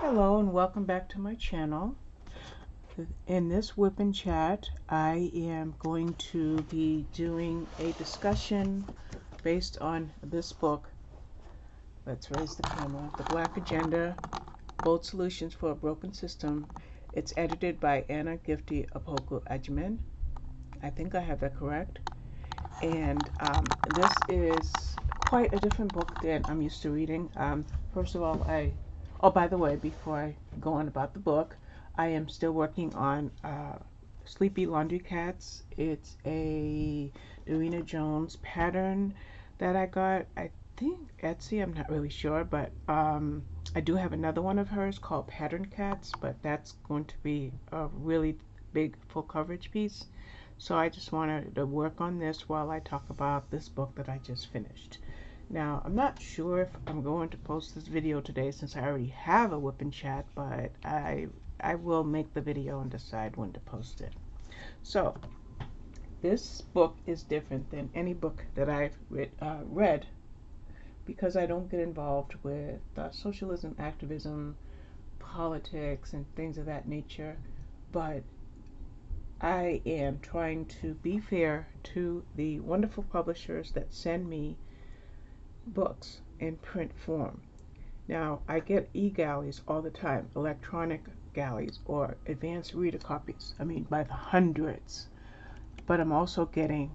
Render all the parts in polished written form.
Hello and welcome back to my channel. In this whip and chat, I am going to be doing a discussion based on this book. Let's raise the camera. The Black Agenda, Bold Solutions for a Broken System. It's edited by Anna Gifty Opoku-Agyeman. I think I have that correct. And this is quite a different book than I'm used to reading. First of all, oh, by the way, before I go on about the book, I am still working on Sleepy Laundry Cats. It's a Durene Jones pattern that I got, I think Etsy, I'm not really sure, but I do have another one of hers called Pattern Cats, but that's going to be a really big full coverage piece. So I just wanted to work on this while I talk about this book that I just finished. Now, I'm not sure if I'm going to post this video today since I already have a whip and chat, but I will make the video and decide when to post it. So, this book is different than any book that I've read because I don't get involved with socialism, activism, politics, and things of that nature, but I am trying to be fair to the wonderful publishers that send me books in print form. Now, I get e-galleys all the time, electronic galleys or advanced reader copies, by the hundreds. But I'm also getting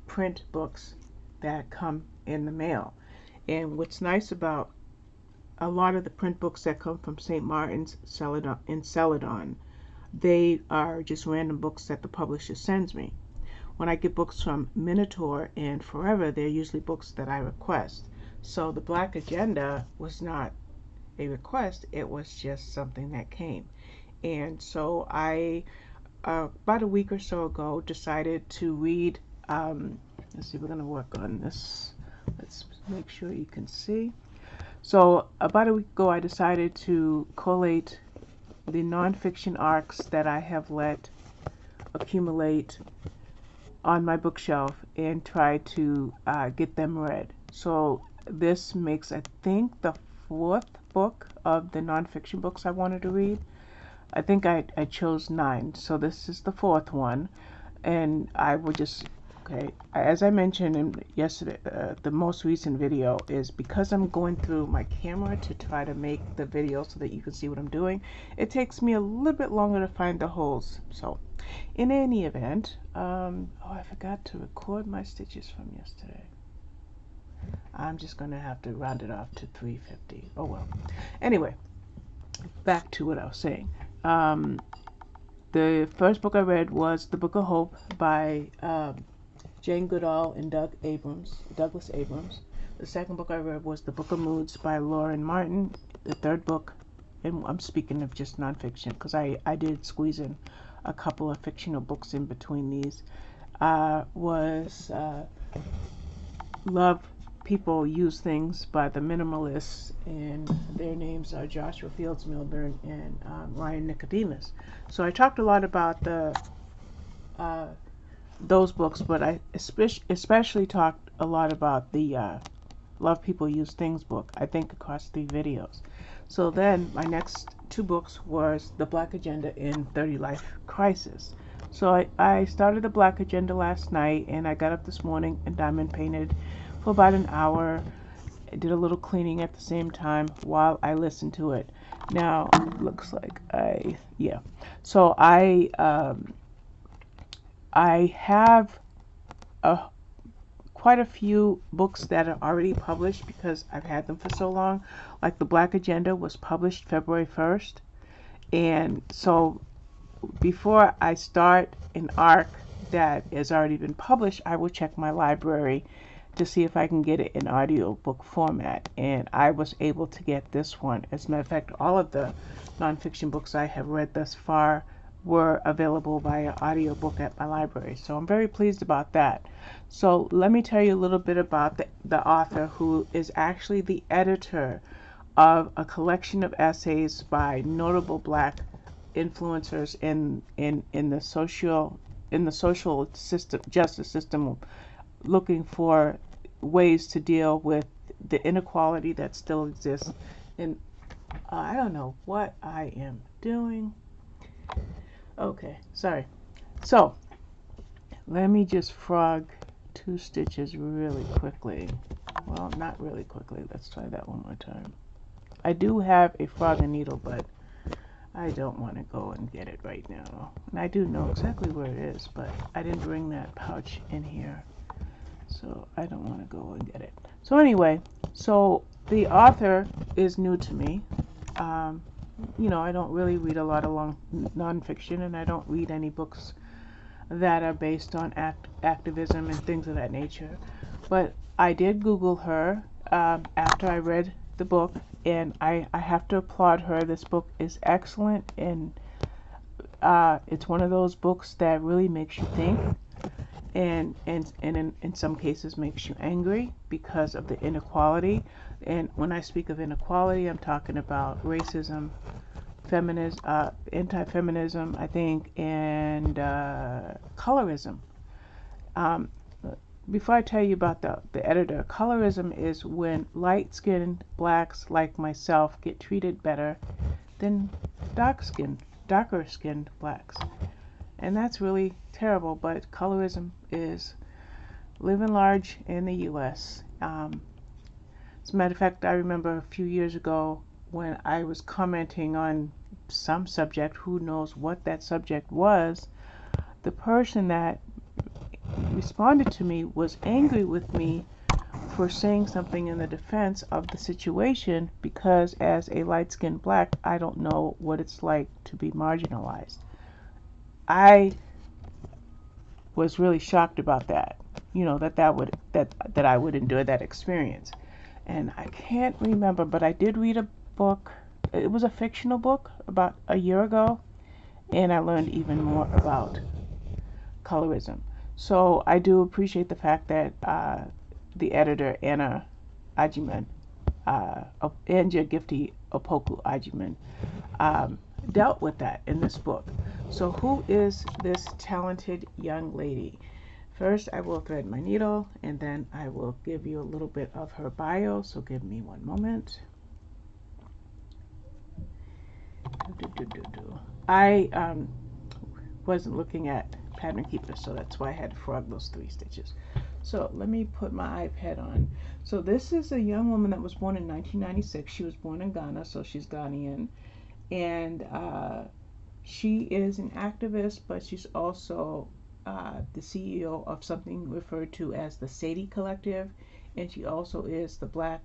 print books that come in the mail. And what's nice about a lot of the print books that come from St. Martin's in Celadon, they are just random books that the publisher sends me. When I get books from Minotaur and Forever, they're usually books that I request. So the Black Agenda was not a request, it was just something that came. And so I, about a week or so ago, decided to read, let's see, we're going to work on this. Let's make sure you can see. So about a week ago, I decided to collate the nonfiction arcs that I have let accumulate on my bookshelf and try to get them read. So this makes, I think, the fourth book of the nonfiction books I wanted to read. I think I chose 9, so this is the fourth one, and I will just, okay, as I mentioned in yesterday, the most recent video is because I'm going through my camera to try to make the video so that you can see what I'm doing. It takes me a little bit longer to find the holes. So in any event, oh, I forgot to record my stitches from yesterday. I'm just going to have to round it off to 350. Oh well. Anyway, back to what I was saying. The first book I read was The Book of Hope by Jane Goodall and Douglas Abrams. The second book I read was The Book of Moods by Lauren Martin. The third book, and I'm speaking of just nonfiction because I did squeeze in a couple of fictional books in between these, was Love People Use Things by the Minimalists, and their names are Joshua Fields Milburn and Ryan Nicodemus. So I talked a lot about those books, but I especially talked a lot about the Love People Use Things book, I think across 3 videos. So then my next 2 books was The Black Agenda and 30 Life Crisis. So I started The Black Agenda last night, and I got up this morning and diamond painted for about an hour. I did a little cleaning at the same time while I listened to it. Now, it looks like So I have quite a few books that are already published because I've had them for so long. Like The Black Agenda was published February 1st. And so before I start an arc that has already been published, I will check my library to see if I can get it in audiobook format. And I was able to get this one. As a matter of fact, all of the nonfiction books I have read thus far were available via audiobook at my library. So I'm very pleased about that. So let me tell you a little bit about the author, who is actually the editor of a collection of essays by notable Black influencers in the social system, justice system, looking for ways to deal with the inequality that still exists in I don't know what I am doing. Okay, sorry. So, let me just frog 2 stitches really quickly. Well, not really quickly. Let's try that one more time. I do have a frog and needle, but I don't want to go and get it right now. And I do know exactly where it is, but I didn't bring that pouch in here, so I don't want to go and get it. So anyway, so the author is new to me. You know, I don't really read a lot of long nonfiction, and I don't read any books that are based on activism and things of that nature. But I did Google her after I read the book, and I have to applaud her. This book is excellent, and it's one of those books that really makes you think, and in some cases makes you angry because of the inequality. And when I speak of inequality, I'm talking about racism, feminism, anti-feminism, I think, and colorism. Um, Before I tell you about the editor, colorism is when light-skinned blacks like myself get treated better than darker-skinned blacks. And that's really terrible, but colorism is living large in the U.S. As a matter of fact, I remember a few years ago when I was commenting on some subject, who knows what that subject was, the person that responded to me was angry with me for saying something in the defense of the situation because as a light-skinned black, I don't know what it's like to be marginalized. I was really shocked about that, you know, that I would endure that experience. And I can't remember, but I did read a book. It was a fictional book about a year ago, and I learned even more about colorism. So I do appreciate the fact that the editor, Anna Gifty Opoku-Agyeman, dealt with that in this book. So who is this talented young lady? First, I will thread my needle, and then I will give you a little bit of her bio, so give me one moment. I wasn't looking at Pattern Keeper, so that's why I had to frog those 3 stitches. So let me put my iPad on. So this is a young woman that was born in 1996. She was born in Ghana, so she's Ghanaian. And she is an activist, but she's also the CEO of something referred to as the Sadie Collective, and she also is the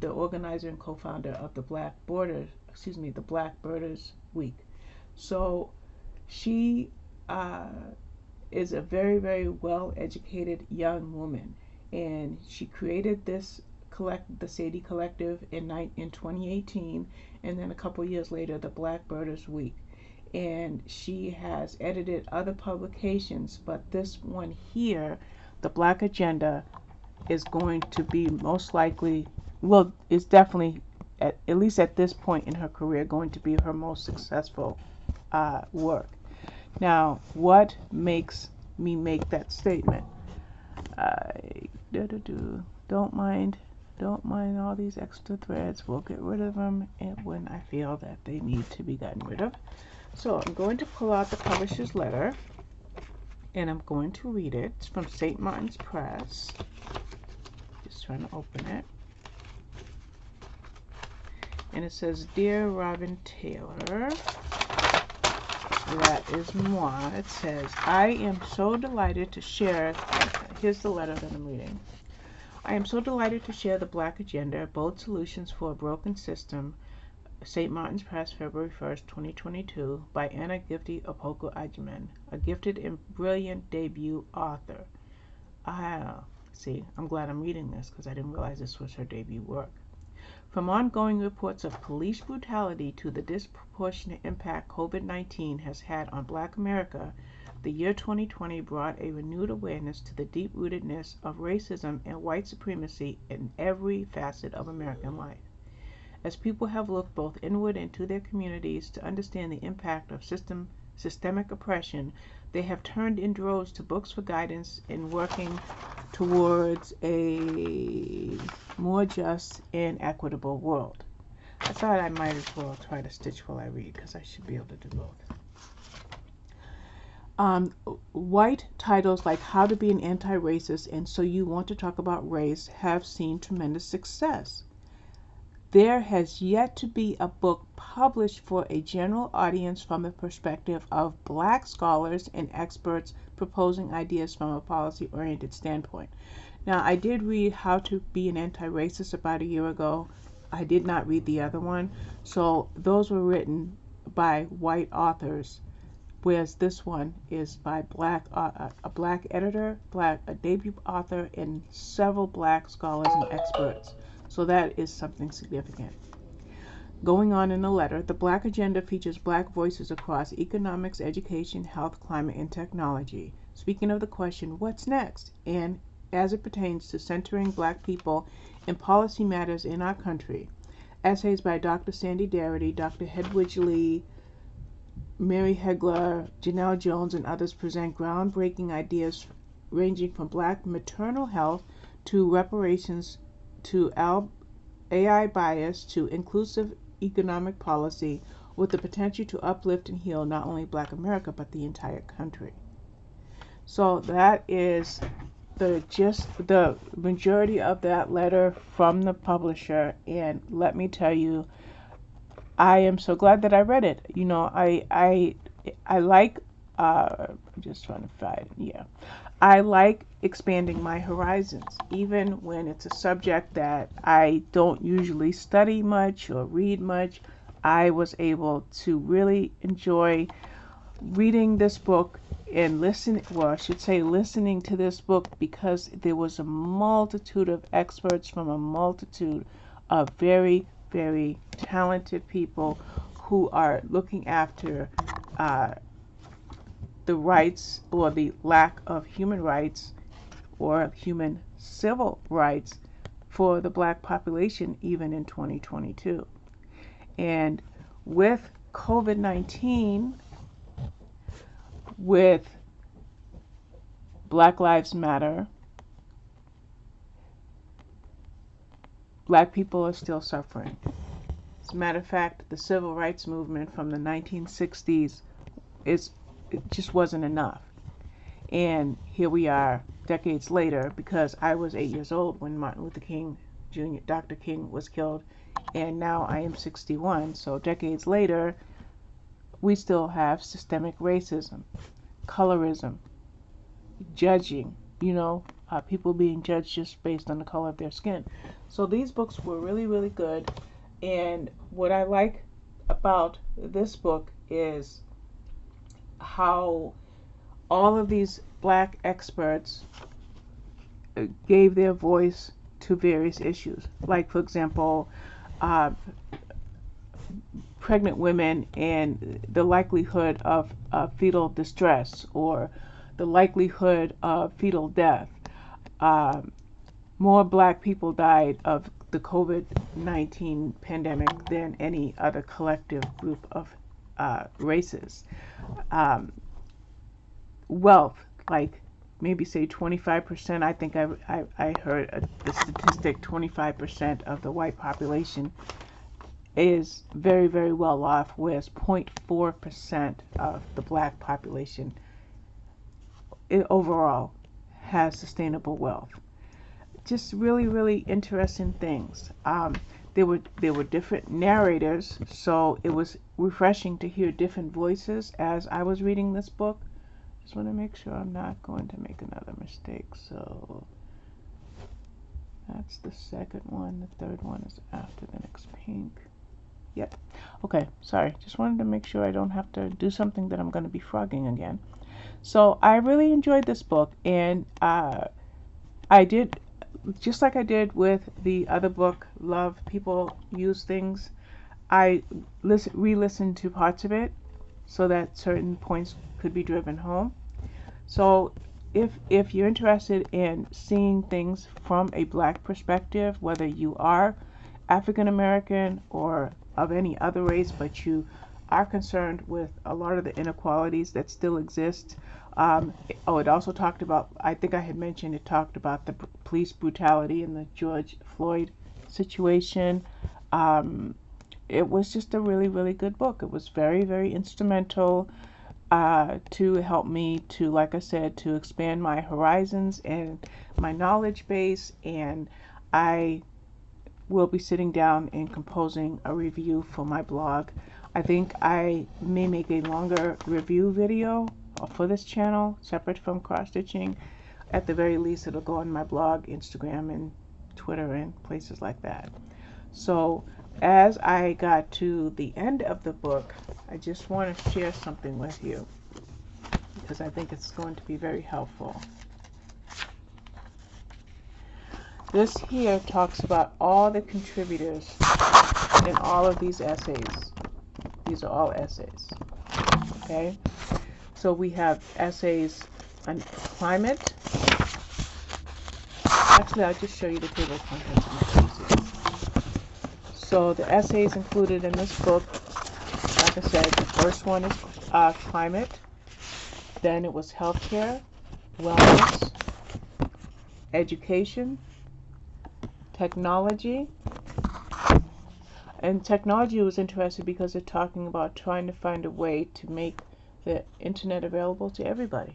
organizer and co-founder of the Black Birders Week. So she is a very, very well-educated young woman, and she created the Sadie Collective in 2018, and then a couple years later, the Black Birders Week. And she has edited other publications, but this one here, the Black Agenda, is going to be most likely, well, is definitely, at least at this point in her career, going to be her most successful work. Now, what makes me make that statement? Don't mind all these extra threads. We'll get rid of them when I feel that they need to be gotten rid of. So I'm going to pull out the publisher's letter, and I'm going to read it. It's from St. Martin's Press. Just trying to open it. And it says, Dear Robin Taylor, that is moi. It says, I am so delighted to share, here's the letter that I'm reading. I am so delighted to share the Black Agenda, Bold Solutions for a Broken System, St. Martin's Press, February 1st, 2022, by Anna Gifty Opoku-Agyeman, a gifted and brilliant debut author. See, I'm glad I'm reading this because I didn't realize this was her debut work. From ongoing reports of police brutality to the disproportionate impact COVID-19 has had on Black America, the year 2020 brought a renewed awareness to the deep-rootedness of racism and white supremacy in every facet of American life. As people have looked both inward and to their communities to understand the impact of systemic oppression, they have turned in droves to books for guidance in working towards a more just and equitable world. I thought I might as well try to stitch while I read because I should be able to do both. White titles like How to Be an Anti-Racist and So You Want to Talk About Race have seen tremendous success. There has yet to be a book published for a general audience from the perspective of Black scholars and experts proposing ideas from a policy-oriented standpoint. Now, I did read How to Be an Anti-Racist about a year ago. I did not read the other one. So those were written by white authors, whereas this one is by a black editor, a debut author, and several black scholars and experts. So that is something significant. Going on in the letter, the Black Agenda features black voices across economics, education, health, climate, and technology. Speaking of the question, what's next? And as it pertains to centering black people in policy matters in our country. Essays by Dr. Sandy Darity, Dr. Hedwig Lee, Mary Heglar, Janelle Jones, and others present groundbreaking ideas ranging from black maternal health to reparations to AI bias to inclusive economic policy, with the potential to uplift and heal not only Black America but the entire country. So that is the majority of that letter from the publisher, and let me tell you, I am so glad that I read it. You know, I like I'm just trying to find, yeah. I like expanding my horizons, even when it's a subject that I don't usually study much or read much. I was able to really enjoy reading this book and listening to this book, because there was a multitude of experts from a multitude of very, very talented people who are looking after the rights or the lack of human rights or human civil rights for the black population even in 2022. And with COVID-19, with Black Lives Matter, black people are still suffering. As a matter of fact, the civil rights movement from the 1960s it just wasn't enough. And here we are decades later, because I was 8 years old when Martin Luther King Jr., Dr. King was killed, and now I am 61. So decades later, we still have systemic racism, colorism, judging, people being judged just based on the color of their skin. So these books were really, really good. And what I like about this book is how all of these black experts gave their voice to various issues. Like, for example, pregnant women and the likelihood of fetal distress, or the likelihood of fetal death. More black people died of the COVID-19 pandemic than any other collective group of races. Wealth, like maybe say 25%. I think I heard the statistic 25% of the white population is very, very well off, whereas 0.4% of the black population overall has sustainable wealth. Just really, really interesting things. There were different narrators, so it was refreshing to hear different voices as I was reading this book. Just want to make sure I'm not going to make another mistake. So that's the second one. The third one is after the next pink. Yep. Okay, sorry. Just wanted to make sure I don't have to do something that I'm going to be frogging again. So I really enjoyed this book, and I did, just like I did with the other book, Love People Use Things, I re-listened to parts of it so that certain points could be driven home. So if you're interested in seeing things from a black perspective, whether you are African American or of any other race, but you are concerned with a lot of the inequalities that still exist. It also talked about, I think I had mentioned, it talked about the police brutality in the George Floyd situation. it was just a really, really good book. It was very, very instrumental to help me to, like I said, to expand my horizons and my knowledge base. And I will be sitting down and composing a review for my blog. I think I may make a longer review video for this channel, separate from cross-stitching. At the very least, it'll go on my blog, Instagram, and Twitter, and places like that. So as I got to the end of the book, I just want to share something with you because I think it's going to be very helpful. This here talks about all the contributors in all of these essays. These are all essays. Okay? So we have essays on climate. Actually, I'll just show you the table of contents. So the essays included in this book, like I said, the first one is climate. Then it was healthcare, wellness, education, technology. And technology was interesting because they're talking about trying to find a way to make the internet available to everybody.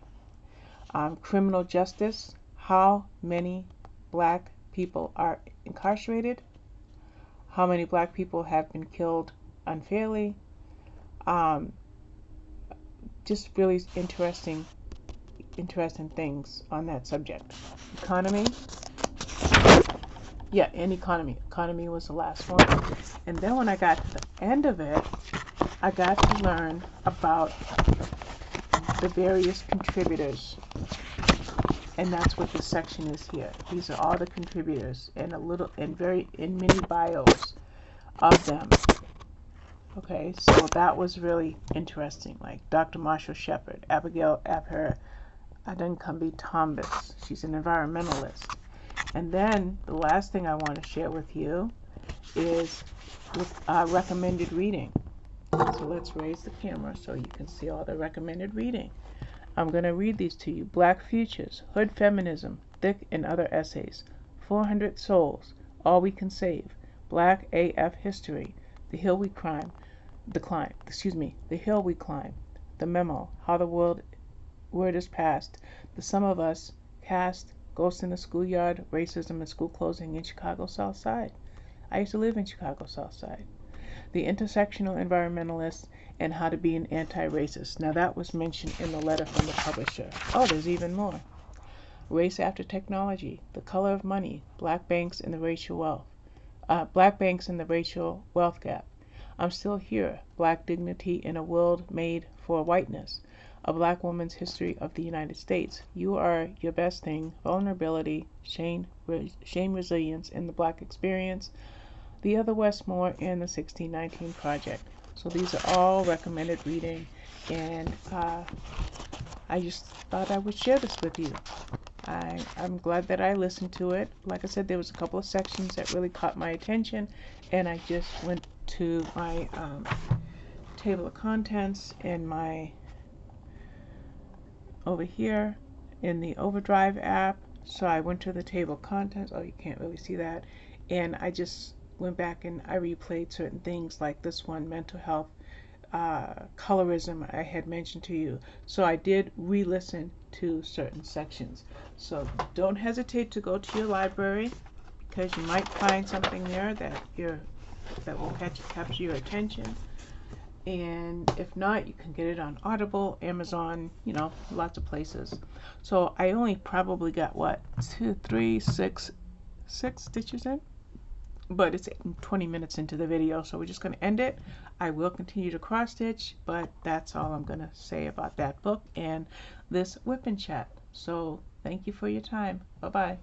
Criminal justice, how many black people are incarcerated, how many black people have been killed unfairly. Just really interesting things on that subject. Economy. Yeah, and economy. Economy was the last one. And then when I got to the end of it, I got to learn about the various contributors. And that's what this section is here. These are all the contributors and many bios of them. Okay, so that was really interesting. Like Dr. Marshall Shepard, Abigail Adenkumbi Thomas. She's an environmentalist. And then the last thing I want to share with you is recommended reading. So let's raise the camera so you can see all the recommended reading. I'm going to read these to you. Black Futures, Hood Feminism, Thick and Other Essays, 400 Souls, All We Can Save, Black AF History, The Hill We Climb, The Memo, How the Word is Passed, The Sum of Us, Cast, Ghosts in the Schoolyard, Racism and School Closing in Chicago South Side. I used to live in Chicago South Side. The Intersectional Environmentalist and How to Be an Anti-Racist. Now that was mentioned in the letter from the publisher. Oh, there's even more. Race After Technology, The Color of Money, Black Banks and the Racial Wealth Gap. I'm Still Here, Black Dignity in a World Made for Whiteness. A Black Woman's History of the United States. You Are Your Best Thing, Vulnerability, Shame, Resilience, and the Black Experience, The Other Westmore, and the 1619 Project. So these are all recommended reading, and I just thought I would share this with you. I'm glad that I listened to it. Like I said, there was a couple of sections that really caught my attention, and I just went to my table of contents and my over here in the Overdrive app. So I went to the table of contents. Oh, you can't really see that. And I just went back and I replayed certain things like this one, mental health, colorism I had mentioned to you. So I did re-listen to certain sections. So don't hesitate to go to your library because you might find something there that will capture your attention. And if not, you can get it on Audible, Amazon, lots of places. So I only probably got six stitches in, but it's 20 minutes into the video, so we're just going to end it. I will continue to cross stitch, but that's all I'm going to say about that book and this whip and chat. So thank you for your time. Bye bye.